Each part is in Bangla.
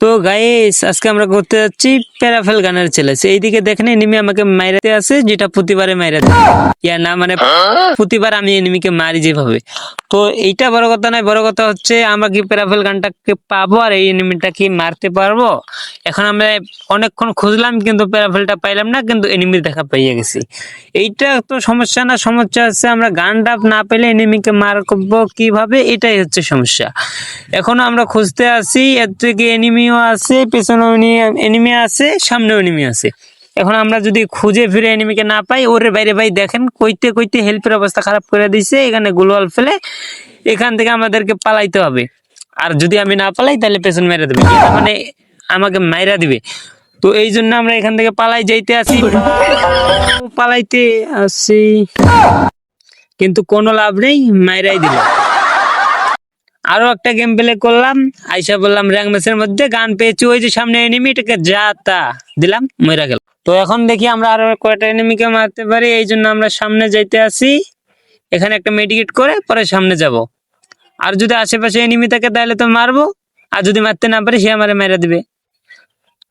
তো গাইস আজকে আমরা করতে যাচ্ছি প্যারাফেল গানের চ্যালেঞ্জ। এইদিকে দেখেন এনিমি আমাকে মাইরাতে আছে, যেটা প্রতিবারে মাইরাতে ইয়া না, মানে প্রতিবার আমি এনিমিকে মারি যেভাবে। তো এইটা বড় কথা নয়, বড় কথা হচ্ছে আমরা কি প্যারাফেল গানটাকে পাবো আর এই এনিমিটা কি মারতে পারবো। এখন আমরা অনেকক্ষণ খুঁজলাম কিন্তু প্যারাফেলটা পাইলাম না, কিন্তু এনিমির দেখা পেয়ে গেছি। এইটা তো সমস্যা না, সমস্যা হচ্ছে আমরা গানটা না পেলে এনিমিকে মারবো কিভাবে, এটাই হচ্ছে সমস্যা। এখনো আমরা খুঁজতে আছি, এর থেকে এনিমিও আছে, পেছনেও এনিমি আছে, সামনেও এনিমি আছে। এখন আমরা যদি খুঁজে ফিরে এনিমিকে না পাই, ওরে বাইরে ভাই দেখেন কইতে কইতে হেল্পের অবস্থা খারাপ করে দিছে। এখানে গ্লোয়াল ফেলে এখান থেকে আমাদেরকে পালাইতে হবে। আর যদি আমি না পালাই তাহলে পেছন মেরে দেবে, এটা মানে আমাকে মাইরা দিবে। তো এই জন্য আমরা এখান থেকে পালাই যাইতে আছি, পালাইতে আসি, কিন্তু কোনো লাভ নেই, মাইরাই দিল। আরো একটা গেম প্লে করলাম, আইসা বললাম র্যাঙ্ক ম্যাচের মধ্যে গান পেয়েছি, ওই যে সামনে এনিমি, এটাকে যা তা দিলাম, মইরা গেল। তো এখন দেখি আমরা আরো কয়টা এনিমিকে মারতে পারি, এই জন্য আমরা সামনে যাইতে আসি। এখানে একটা মেডিকেট করে পরে সামনে যাব। আর যদি আশেপাশে এনিমি থাকে তাহলে তো মারবো, আর যদি মারতে না পারি সে আমারে মাইরা দিবে।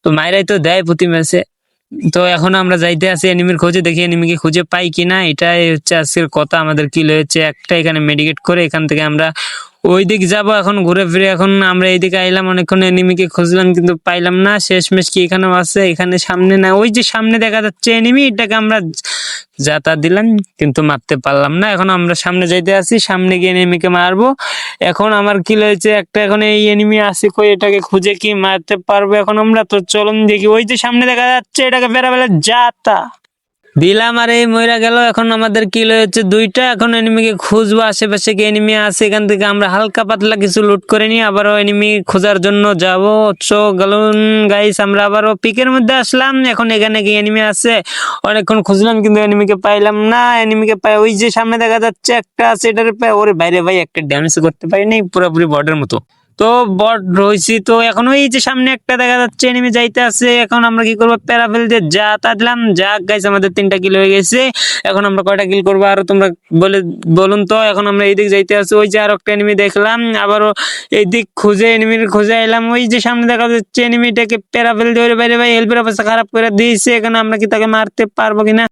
তো মাইরাই তো দেয় প্রতি ম্যাচে। তো এখন আমরা যাইতে আছি এনিমির খোঁজে, দেখি এনিমিকে খুঁজে পাই কিনা। এটাই হচ্ছে আজকের কথা। আমাদের কিল হয়েছে একটা, এখানে মেডিকেট করে এখান থেকে আমরা ওই দিক যাবো এখন ঘুরে ফিরে। এখন আমরা এইদিকে আইলাম, অনেকক্ষণ এনিমিকে খুঁজলাম কিন্তু পাইলাম না। শেষমেশ কি এখানেও আছে, এখানে সামনে না, ওই যে সামনে দেখা যাচ্ছে এনিমি, এটাকে আমরা যাতা দিলাম কিন্তু মারতে পারলাম না। এখন আমরা সামনে যাইতে আছি, সামনে গিয়ে এনিমিকে মারবো। এখন আমার কিল হয়েছে একটা, এখন এই এনিমি আছে কই, এটাকে খুঁজে কি মারতে পারবো এখন আমরা? তো চলুন দেখি, ওই যে সামনে দেখা যাচ্ছে, এটাকে বেড়াবেলা যাতা দিলাম আর এই মইরা গেল। এখন আমাদের কিল হয়েছে দুইটা। এখন এনিমিকে খুঁজবো, আশেপাশে কি এনিমি আছে, এখান থেকে আমরা হালকা পাতলা কিছু লুট করে নিয়ে আবারও এনিমি খোঁজার জন্য যাব। চো গেলুন গাইস, আমরা আবারও পিকের মধ্যে আসলাম। এখন এখানে কি এনিমি আছে, অনেকক্ষণ খুঁজলাম কিন্তু এনিমিকে পাইলাম না। এনিমিকে পাই, ওই যে সামনে দেখা যাচ্ছে একটা আছে, এটার পাই, ওরে বাইরে ভাই একটা ড্যামেজ করতে পারিনি, পুরোপুরি বর্ডের মতো। তো বট রয়েছি, তো এখন ওই যে সামনে একটা দেখা যাচ্ছে এনিমি যাইতে আছে। এখন আমরা কি করবো, প্যারাফেল দিয়ে যা তা দিলাম, যাক গাইস আমাদের 3টা কিল হয়ে গেছে। এখন আমরা কয়টা কিল করবো আরো তোমরা বলুন তো। এখন আমরা এইদিক যাইতে আছি, ওই যে আর একটা এনিমি দেখলাম, আবারও এইদিক খুঁজে এনিমির খুঁজে এলাম। ওই যে সামনে দেখা যাচ্ছে এনিমিটাকে প্যারাফেল দিয়ে বাইরে ভাই হেল্পের অবস্থা খারাপ করে দিয়েছে। এখন আমরা কি তাকে মারতে পারবো কিনা।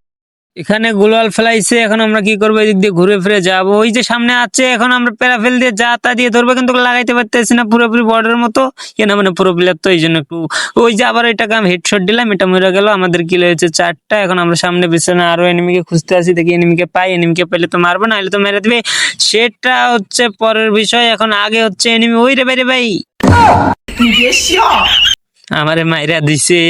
এখানে গ্লোয়াল ফেলাইছে, এখন আমরা কি করবো, এদিক দিয়ে ঘুরে ফিরে যাবো। ওই যে সামনে আছে, এখন আমরা প্যারাফেল দিয়ে যা তা দিয়ে ধরবো, কিন্তু লাগাইতে পারতেছি না, পুরোপুরি বর্ডারের মতো না, মানে পুরো প্লেয়ার তো, এই জন্য একটু ওই যে আবার এটাকে আমি হেডশট দিলাম, এটা মরে গেল। আমাদের কিল হয়েছে 4টা। এখন আমরা সামনে পিছনে আরো এনিমিকে খুঁজতে আসি, দেখি এনিমিকে পাই। এনিমিকে পেলে তো মারবো, না হলে তো মেরে দিবে, সেটা হচ্ছে পরের বিষয়। এখন আগে হচ্ছে এনিমি, ওই রে বাইরে ভাই আমারে মাইরা দিছে।